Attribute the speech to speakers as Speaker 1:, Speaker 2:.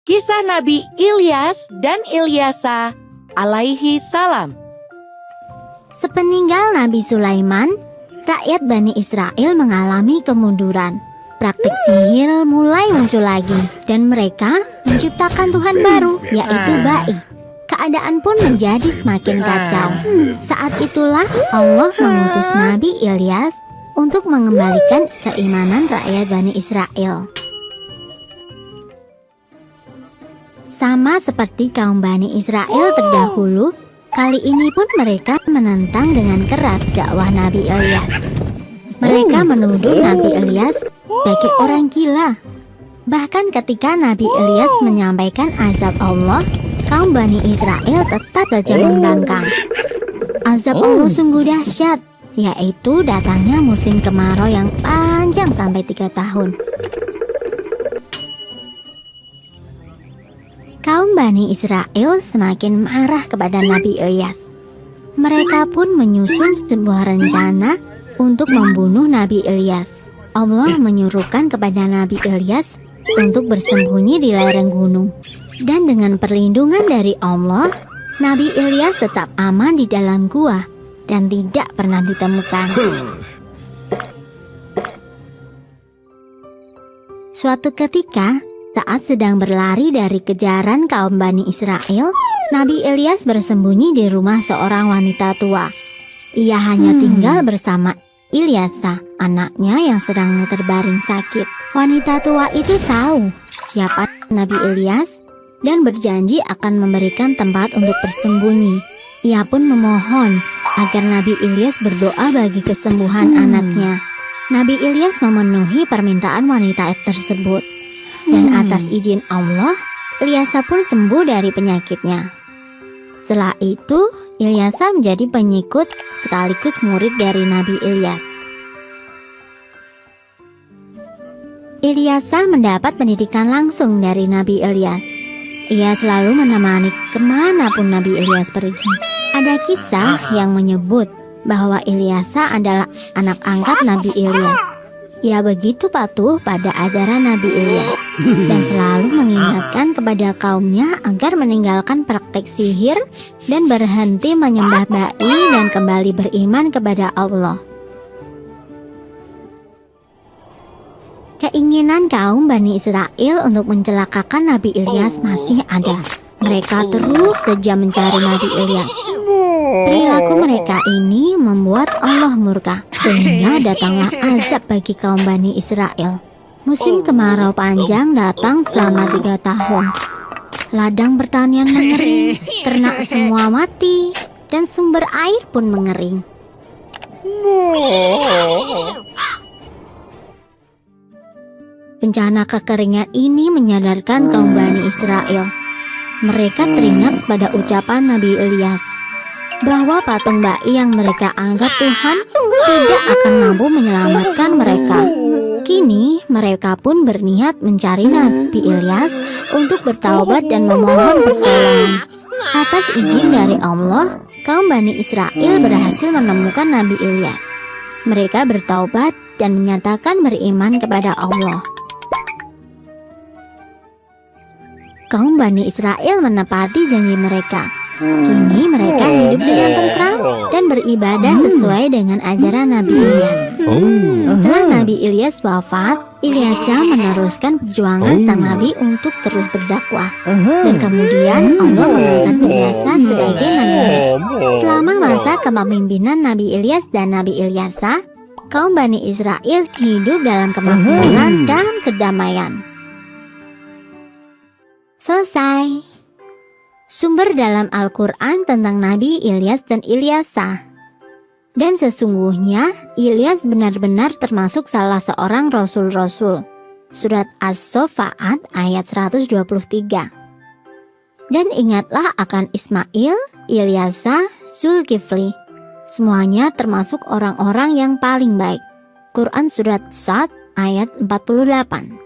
Speaker 1: Kisah Nabi Ilyas dan Ilyasa alaihi salam.
Speaker 2: Sepeninggal Nabi Sulaiman, rakyat Bani Israel mengalami kemunduran. Praktik sihir mulai muncul lagi dan mereka menciptakan Tuhan baru, yaitu Ba'i. Keadaan pun menjadi semakin kacau. Saat itulah Allah mengutus Nabi Ilyas untuk mengembalikan keimanan rakyat Bani Israel. Sama seperti kaum Bani Israel terdahulu, kali ini pun mereka menentang dengan keras dakwah Nabi Ilyas. Mereka menuduh Nabi Ilyas sebagai orang gila. Bahkan ketika Nabi Ilyas menyampaikan azab Allah, kaum Bani Israel tetap saja membangkang. Azab Allah sungguh dahsyat, yaitu datangnya musim kemarau yang panjang sampai 3 tahun. Kaum Bani Israel semakin marah kepada Nabi Ilyas. Mereka pun menyusun sebuah rencana untuk membunuh Nabi Ilyas. Allah menyuruhkan kepada Nabi Ilyas untuk bersembunyi di lereng gunung. Dan dengan perlindungan dari Allah, Nabi Ilyas tetap aman di dalam gua dan tidak pernah ditemukan. Suatu ketika, saat sedang berlari dari kejaran kaum Bani Israel, Nabi Ilyas bersembunyi di rumah seorang wanita tua. Ia hanya tinggal bersama Ilyasa, anaknya yang sedang terbaring sakit. Wanita tua itu tahu siapa Nabi Ilyas dan berjanji akan memberikan tempat untuk bersembunyi. Ia pun memohon agar Nabi Ilyas berdoa bagi kesembuhan anaknya. Nabi Ilyas memenuhi permintaan wanita tersebut. Dan atas izin Allah, Ilyasa pun sembuh dari penyakitnya. Setelah itu, Ilyasa menjadi pengikut sekaligus murid dari Nabi Ilyas. Ilyasa mendapat pendidikan langsung dari Nabi Ilyas. Ia selalu menemani kemanapun Nabi Ilyas pergi. Ada kisah yang menyebut bahwa Ilyasa adalah anak angkat Nabi Ilyas. Ia begitu patuh pada ajaran Nabi Ilyas dan selalu mengingatkan kepada kaumnya agar meninggalkan praktek sihir dan berhenti menyembah Ba'i dan kembali beriman kepada Allah. Keinginan kaum Bani Israel untuk mencelakakan Nabi Ilyas masih ada. Mereka terus saja mencari Nabi Ilyas. Perilaku mereka ini membuat Allah murka, sehingga datanglah azab bagi kaum Bani Israel. Musim kemarau panjang datang selama 3 tahun. Ladang pertanian mengering, ternak semua mati, dan sumber air pun mengering. Bencana kekeringan ini menyadarkan kaum Bani Israel. Mereka teringat pada ucapan Nabi Ilyas bahwa patung Ba'i yang mereka anggap Tuhan tidak akan mampu menyelamatkan mereka. Kini mereka pun berniat mencari Nabi Ilyas untuk bertaubat dan memohon pertolongan. Atas izin dari Allah, kaum Bani Israel berhasil menemukan Nabi Ilyas. Mereka bertaubat dan menyatakan beriman kepada Allah. Kaum Bani Israel menepati janji mereka. Kini mereka hidup dengan tentram dan beribadah sesuai dengan ajaran Nabi Ilyas. Setelah Nabi Ilyas wafat, Ilyasa meneruskan perjuangan sang Nabi untuk terus berdakwah. Dan kemudian Allah mengangkat Ilyasa sebagai Nabi. Selama masa kepemimpinan Nabi Ilyas dan Nabi Ilyasa, kaum Bani Israel hidup dalam kemakmuran dan kedamaian. Selesai. Sumber dalam Al-Quran tentang Nabi Ilyas dan Ilyasa. Dan sesungguhnya Ilyas benar-benar termasuk salah seorang rasul-rasul. Surat As-Soffaat ayat 123. Dan ingatlah akan Ismail, Ilyasa, Zulkifli. Semuanya termasuk orang-orang yang paling baik. Quran Surat Sad ayat 48.